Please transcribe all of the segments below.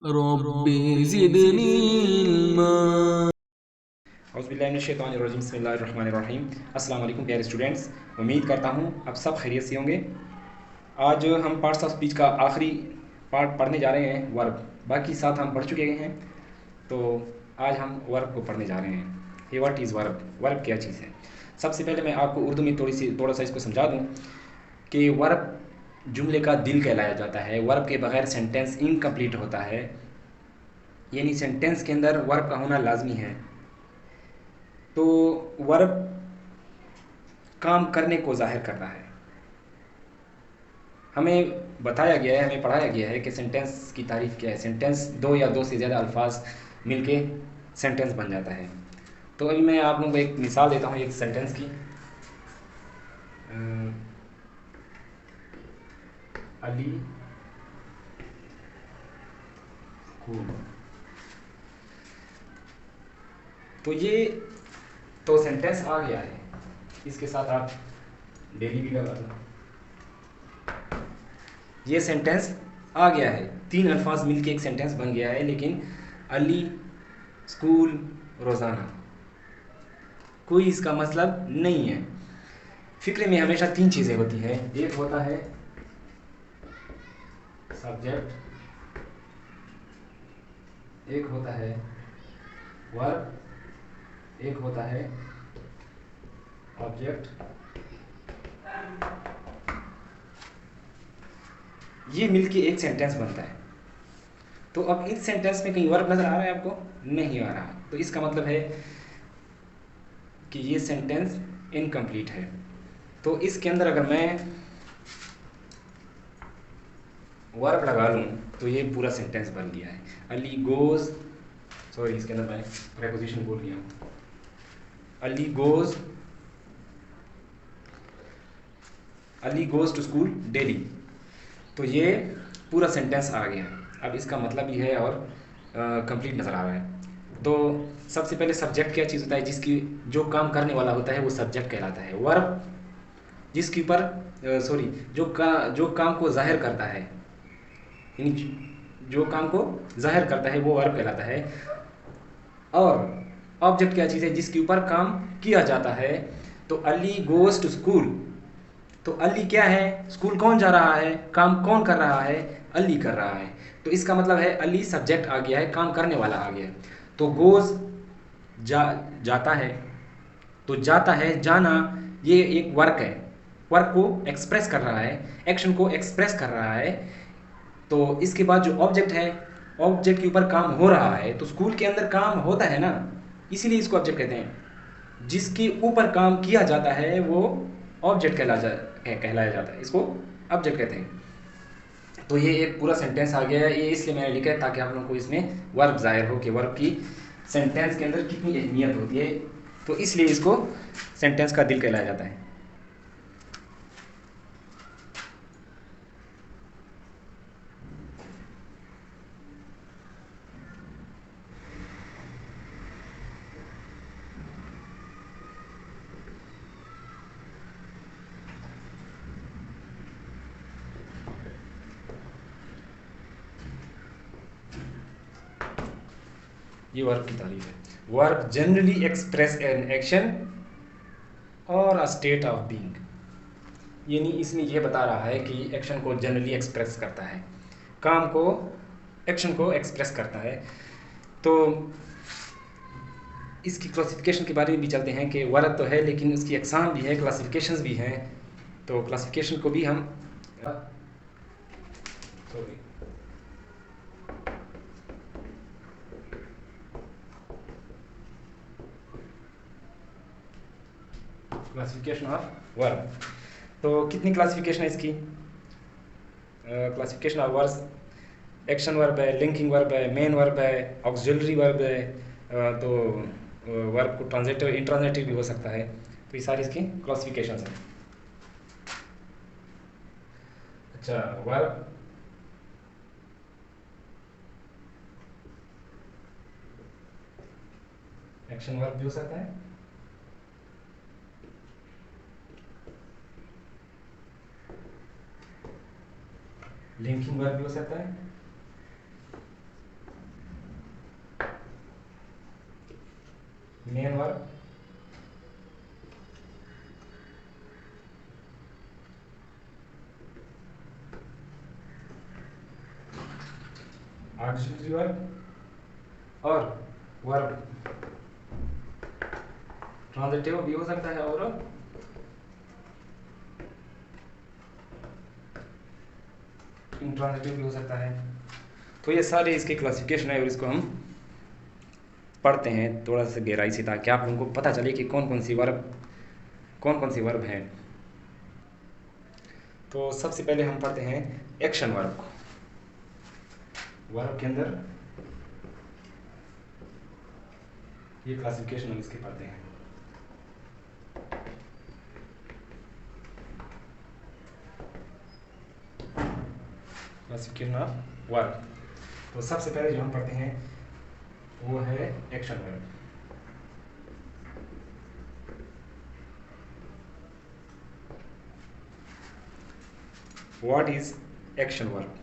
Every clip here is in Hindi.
रब्बि ज़िदनी इल्मा। औज़ुबिल्लाहिमिनश्शैतानिर्रजीम बिस्मिल्लाहिर्रहमानिर्रहीम। अस्सलाम वालेकुम प्यारे स्टूडेंट्स, उम्मीद करता हूँ आप सब खैरियत से होंगे। आज हम पार्ट्स ऑफ स्पीच का आखिरी पार्ट पढ़ने जा रहे हैं, वर्ब। बाकी साथ हम पढ़ चुके हैं, तो आज हम वर्ब को पढ़ने जा रहे हैं। ये व्हाट इज़ वर्ब, वर्ब क्या चीज़ है। सबसे पहले मैं आपको उर्दू में थोड़ा सा इसको समझा दूँ कि वर्ब जुमले का दिल कहलाया जाता है। वर्ब के बगैर सेंटेंस इनकम्प्लीट होता है, यानी सेंटेंस के अंदर वर्ब का होना लाजमी है। तो वर्ब काम करने को जाहिर कर रहा है। हमें बताया गया है, हमें पढ़ाया गया है कि सेंटेंस की तारीफ क्या है। सेंटेंस दो या दो से ज़्यादा अल्फाज मिलके सेंटेंस बन जाता है। तो अभी मैं आप लोगों को एक मिसाल देता हूँ एक सेंटेंस की। अली स्कूल। तो ये तो सेंटेंस आ गया है, इसके साथ आप डेली भी लगा दो। ये सेंटेंस आ गया है, तीन अल्फाज मिलके एक सेंटेंस बन गया है। लेकिन अली स्कूल रोज़ाना कोई इसका मतलब नहीं है। फिक्रे में हमेशा तीन चीज़ें होती हैं। एक होता है सब्जेक्ट, एक होता है वर्ब, एक होता है ऑब्जेक्ट। ये मिलके एक सेंटेंस बनता है। तो अब इस सेंटेंस में कहीं वर्ब नज़र आ रहा है आपको? नहीं आ रहा। तो इसका मतलब है कि ये सेंटेंस इनकम्प्लीट है। तो इसके अंदर अगर मैं वर्ब लगा लूँ तो ये पूरा सेंटेंस बन गया है। अली गोज़, सॉरी इसके अंदर मैं प्रेपोजिशन बोल गया हूँ। Ali goes, Ali goes to school daily. तो ये पूरा सेंटेंस आ गया। अब इसका मतलब ही है और कंप्लीट नज़र आ रहा है। तो सबसे पहले सब्जेक्ट क्या चीज़ होता है? जिसकी जो काम करने वाला होता है वो सब्जेक्ट कहलाता है। वर्ब जिसके ऊपर सॉरी जो काम को जाहिर करता है, यानी जो काम को जाहिर करता है वो वर्ब कहलाता है। और ऑब्जेक्ट क्या चीज़ है? जिसके ऊपर काम किया जाता है। तो अली गोज़ टू स्कूल, तो अली क्या है? स्कूल कौन जा रहा है? काम कौन कर रहा है? अली कर रहा है। तो इसका मतलब है अली सब्जेक्ट आ गया है, काम करने वाला आ गया है। तो गोज़ जाता है, तो जाता है, जाना, ये एक वर्क है। वर्क को एक्सप्रेस कर रहा है, एक्शन को एक्सप्रेस कर रहा है। तो इसके बाद जो ऑब्जेक्ट है, ऑब्जेक्ट के ऊपर काम हो रहा है। तो स्कूल के अंदर काम होता है ना, इसीलिए इसको ऑब्जेक्ट कहते हैं। जिसके ऊपर काम किया जाता है वो ऑब्जेक्ट कहलाया जाता है, इसको ऑब्जेक्ट कहते हैं। तो ये एक पूरा सेंटेंस आ गया है। ये इसलिए मैंने लिखा है ताकि आप लोगों को इसमें वर्ब जाहिर हो कि वर्ब की सेंटेंस के अंदर कितनी अहमियत होती है। तो इसलिए इसको सेंटेंस का दिल कहलाया जाता है। ये वर्ब की तारीफ है। Verb generally express an action और अ स्टेट ऑफ बीइंग, यानी इसमें यह बता रहा है कि एक्शन को जनरली एक्सप्रेस करता है, काम को, एक्शन को एक्सप्रेस करता है। तो इसकी क्लासिफिकेशन के बारे में भी चलते हैं कि वर्ब तो है लेकिन उसकी अक़साम भी है, क्लासिफिकेशंस भी हैं। तो क्लासिफिकेशन को भी हम सॉरी क्लासिफिकेशन ऑफ वर्ब। तो कितनी क्लासिफिकेशन है इसकी? Classification of verbs, action verb है, लिंकिंग वर्ब है, मेन वर्ब है, ऑक्सिलरी वर्ब है। तो वर्ब को ट्रांजिटिव इंट्रांजिटिव भी हो सकता है। तो ये सारी इसकी क्लासिफिकेशन हैं। अच्छा, वर्ब एक्शन वर्ब भी हो सकता है, लिंकिंग वर्ब भी हो सकता है, मेन वर्ब, ऑक्सिलरी वर्ब और वर्ब ट्रांजिटिव भी हो सकता है और इंट्रांजिटिव भी हो सकता है। तो ये सारे इसके क्लासिफिकेशन है और इसको हम पढ़ते हैं थोड़ा सा गहराई से ताकि आप लोगों को पता चले कि कौन कौन सी वर्ब हैं। तो सबसे पहले हम पढ़ते हैं एक्शन वर्ब को। वर्ब के अंदर ये क्लासिफिकेशन हम इसके पढ़ते हैं। Classification of verb. तो सबसे पहले जो हम पढ़ते हैं वो है action verb. What is action verb?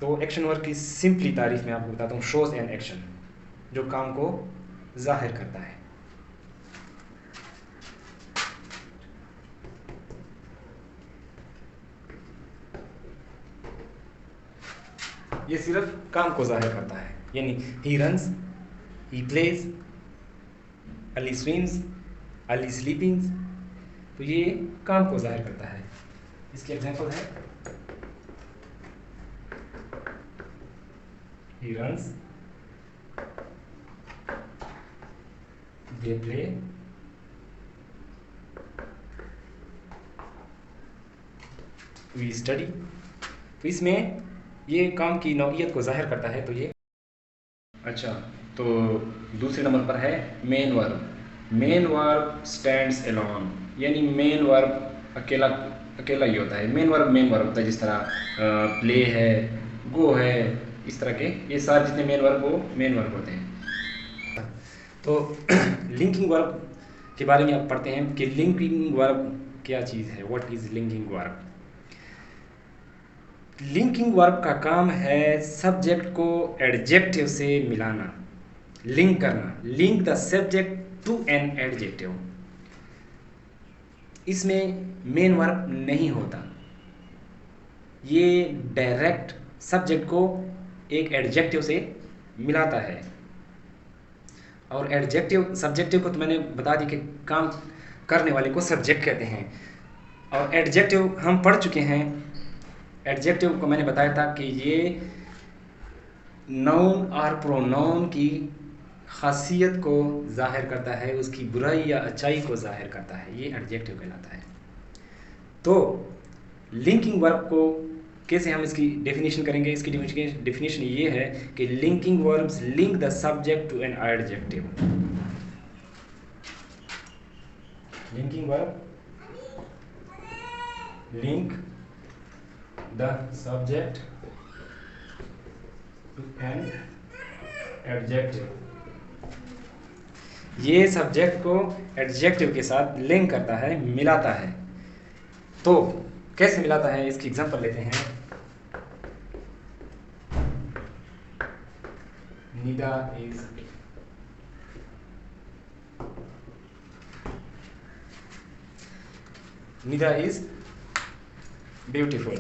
तो एक्शन वर्ब की सिंपली तारीफ मैं आपको बताता हूँ। शोज एन एक्शन, जो काम को जाहिर करता है। ये सिर्फ काम को जाहिर करता है, यानी he runs, he plays, Ali swims, Ali sleeping. तो ये काम को जाहिर करता है। इसके एग्जांपल है he runs, they play, we study। तो इसमें ये काम की नौइयत को जाहिर करता है। तो ये अच्छा, तो दूसरे नंबर पर है main verb. Main verb stands alone, यानी मेन वर्ब अकेला अकेला ही होता है। मेन वर्ब होता है, जिस तरह प्ले है, गो है, इस तरह के ये सारे जितने मेन वर्ब वो मेन वर्ब होते हैं। तो लिंकिंग वर्ब के बारे में आप पढ़ते हैं कि लिंकिंग वर्ब क्या चीज़ है। What is linking verb? Linking verb का काम है सब्जेक्ट को एडजेक्टिव से मिलाना, लिंक करना। Link the subject to an adjective. इसमें मेन वर्ब नहीं होता, ये डायरेक्ट सब्जेक्ट को एक एडजेक्टिव से मिलाता है। और एडजेक्टिव सब्जेक्टिव को तो मैंने बता दी कि काम करने वाले को सब्जेक्ट कहते हैं। और एडजेक्टिव हम पढ़ चुके हैं। एडजेक्टिव को मैंने बताया था कि ये नाउन और प्रोनाउन की खासियत को जाहिर करता है, उसकी बुराई या अच्छाई को जाहिर करता है। ये एडजेक्टिव कहलाता है। तो लिंकिंग वर्ब को कैसे हम इसकी डेफिनेशन करेंगे? इसकी डेफिनेशन ये है कि linking verbs link the subject to an adjective. Linking verb link the subject to an adjective. ये सब्जेक्ट को एडजेक्टिव के साथ लिंक करता है, मिलाता है। तो कैसे मिलाता है, इसकी एग्जांपल लेते हैं। Nida is beautiful.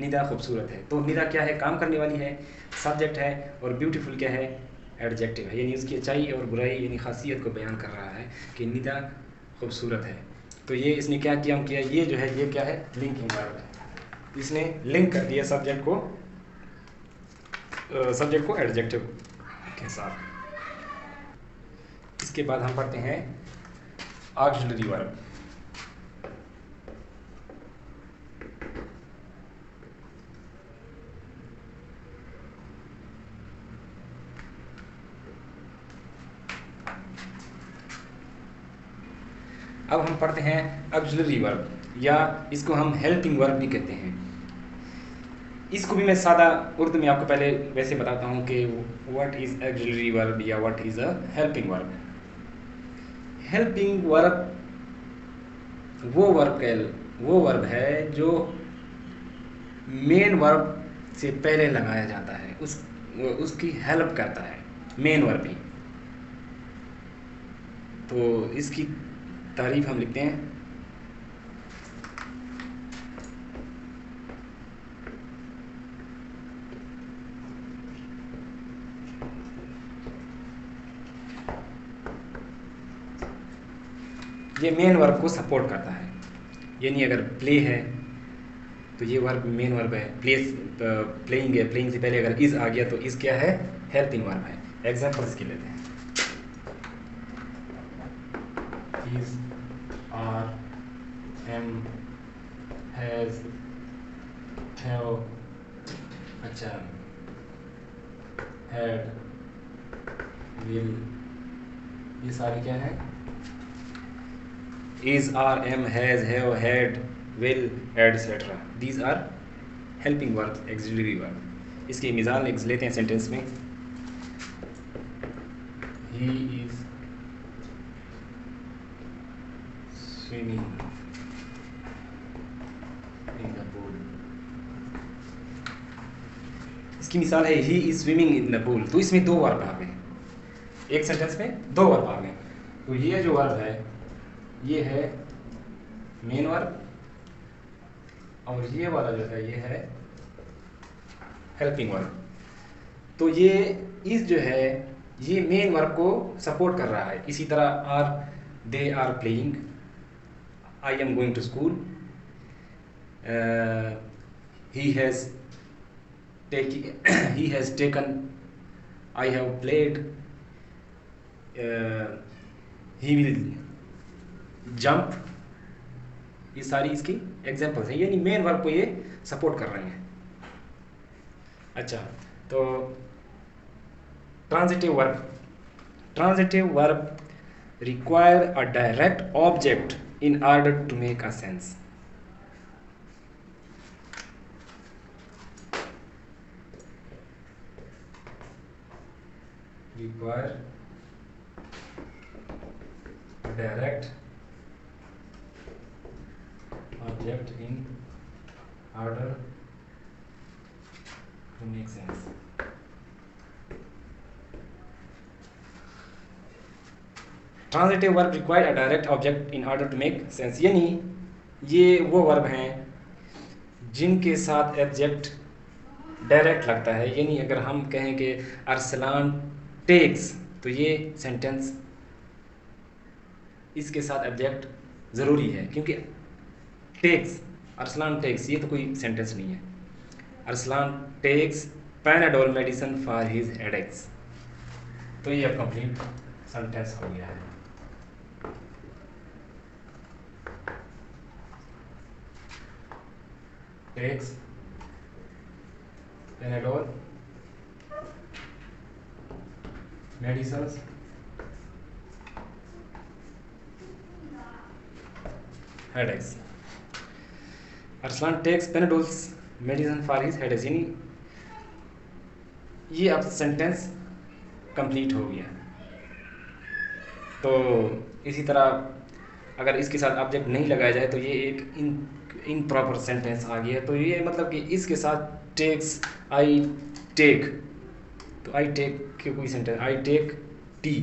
निदा खूबसूरत है। तो निदा क्या है? काम करने वाली है, सब्जेक्ट है। और ब्यूटीफुल क्या है? एडजेक्टिव है, यानी उसकी अच्छाई और बुराई यानी खासियत को बयान कर रहा है कि निदा खूबसूरत है। तो ये इसने क्या किया, ये जो है ये क्या है? लिंकिंग वर्ब है। इसने लिंक कर दिया सब्जेक्ट को एडजेक्टिव के साथ। इसके बाद हम पढ़ते हैं ऑक्सिलरी वर्ब। अब हम पढ़ते हैं ऑक्सिलरी वर्ब, या इसको हम हेल्पिंग वर्ब भी कहते हैं। इसको भी मैं सादा उर्दू में आपको पहले वैसे बताता हूँ कि व्हाट इज़ ऑक्सिलरी वर्ब या what is a helping verb. Helping verb वो वर्ब है जो मेन वर्ब से पहले लगाया जाता है, उसकी हेल्प करता है। मेन वर्ब ही तो इसकी तारीफ हम लिखते हैं ये मेन वर्ब को सपोर्ट करता है। यानी अगर प्ले है तो ये वर्ब मेन वर्ब है, प्लेइंग है, प्लेइंग से पहले अगर इज़ आ गया तो इज़ क्या है, हेल्पिंग वर्ब है। एग्जाम्पल इसके लेते हैं, is, are, am, has, have, अच्छा, हैड, विल, ये सारी क्या है, is, are, am, has, have, had, will, etc. These are helping verbs, auxiliary verb. इसकी मिसाल एक लेते हैं सेंटेंस में, he is swimming in the pool. इसकी मिसाल है he is swimming in the pool। तो इसमें दो वर्ब आ गए, एक सेंटेंस में दो वर्ब आ गए। तो ये जो वर्ब है ये है मेन वर्ब, और ये वाला जो है ये है हेल्पिंग वर्ब। तो ये इस जो है ये मेन वर्ब को सपोर्ट कर रहा है। इसी तरह are, they are playing, I am going to school, he has taken, I have played, he will jump, ये सारी इसकी एग्जाम्पल्स हैं। यानी मेन वर्ब को ये सपोर्ट कर रहे हैं। अच्छा, तो transitive verb require a direct object in order to make a sense. Require direct object in order to make sense। Transitive verb require a direct object in order to make sense. यानी ये वो वर्ब हैं जिनके साथ ऑब्जेक्ट डायरेक्ट लगता है। यानी अगर हम कहें कि अरसलान टेक्स, तो ये सेंटेंस इसके साथ ऑब्जेक्ट ज़रूरी है, क्योंकि टेक्स, अरसलान टेक्स, ये तो कोई सेंटेंस नहीं है। Arsalan takes Panadol medicine for his headaches, तो ये अब कंप्लीट सेंटेंस हो गया है। Takes Panadol medicine headaches. Arsalan takes Panadols medicine for his headaches, यानी ये अब सेंटेंस कंप्लीट हो गया। तो इसी तरह अगर इसके साथ ऑब्जेक्ट नहीं लगाया जाए तो ये एक इनप्रॉपर सेंटेंस आ गया। तो ये मतलब कि इसके साथ टेक्स, आई टेक, तो आई टेक के कोई सेंटेंस, आई टेक टी,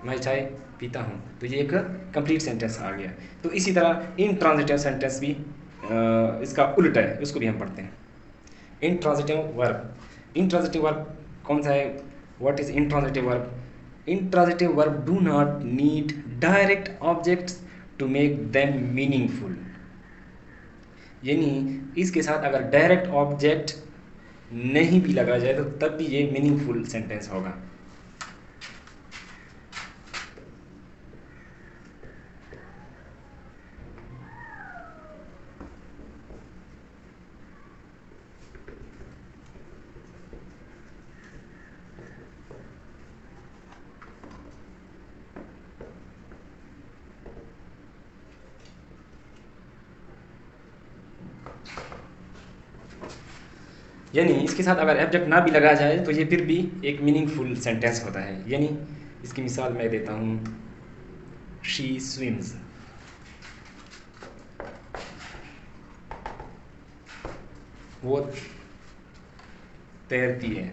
मैं चाय पीता हूँ, तो ये एक कंप्लीट सेंटेंस आ गया। तो इसी तरह इनट्रांजिटिव सेंटेंस भी इसका उल्टा है, उसको भी हम पढ़ते हैं। इनट्रांजिटिव वर्ब कौन सा है? What is intransitive verb? Intransitive verb do not need direct objects to make them meaningful. यानी इसके साथ अगर डायरेक्ट ऑब्जेक्ट नहीं भी लगाया जाए तो तब भी ये मीनिंगफुल सेंटेंस होगा। यानी इसके साथ अगर ऑब्जेक्ट ना भी लगाया जाए तो ये फिर भी एक मीनिंगफुल सेंटेंस होता है। यानी इसकी मिसाल मैं देता हूँ, शी स्विम्स, वो तैरती है,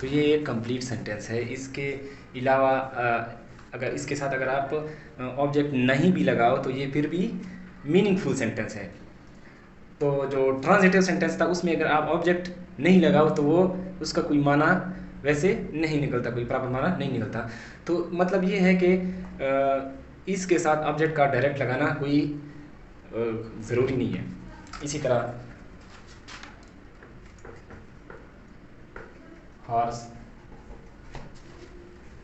तो ये एक कंप्लीट सेंटेंस है। इसके अलावा अगर इसके साथ अगर आप ऑब्जेक्ट नहीं भी लगाओ तो ये फिर भी मीनिंगफुल सेंटेंस है। तो जो ट्रांजिटिव सेंटेंस था उसमें अगर आप ऑब्जेक्ट नहीं लगाओ तो वो उसका कोई माना वैसे नहीं निकलता, कोई प्रॉपर माना नहीं निकलता। तो मतलब ये है कि इसके साथ ऑब्जेक्ट का डायरेक्ट लगाना कोई ज़रूरी नहीं है। इसी तरह हॉर्स,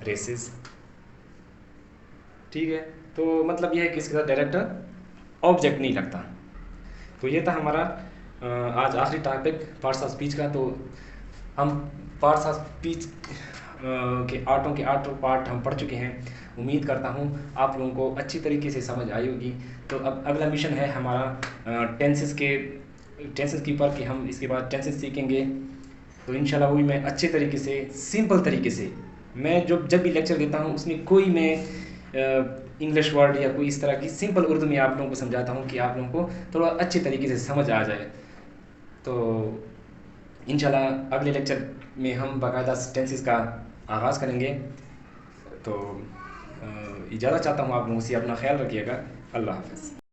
रेसेस, ठीक है। तो मतलब ये है कि इसके साथ डायरेक्ट ऑब्जेक्ट नहीं लगता। तो ये था हमारा आज आखिरी टॉपिक पार्ट्स ऑफ स्पीच का। तो हम पार्ट्स ऑफ स्पीच के आठों पार्ट हम पढ़ चुके हैं। उम्मीद करता हूँ आप लोगों को अच्छी तरीके से समझ आई होगी। तो अब अगला मिशन है हमारा टेंसेस के ऊपर कि हम इसके बाद टेंसेस सीखेंगे। तो इंशाल्लाह वो भी मैं अच्छे तरीके से, सिंपल तरीके से, मैं जब भी लेक्चर देता हूँ उसमें कोई मैं इंग्लिश वर्ड या कोई इस तरह की सिंपल उर्दू में आप लोगों को समझाता हूँ कि आप लोगों को थोड़ा अच्छे तरीके से समझ आ जाए। तो इंशाल्लाह अगले लेक्चर में हम बाकायदा टेंसेस का आगाज़ करेंगे। तो इजाज़त चाहता हूँ आप लोगों से, अपना ख्याल रखिएगा। अल्लाह हाफ़िज़।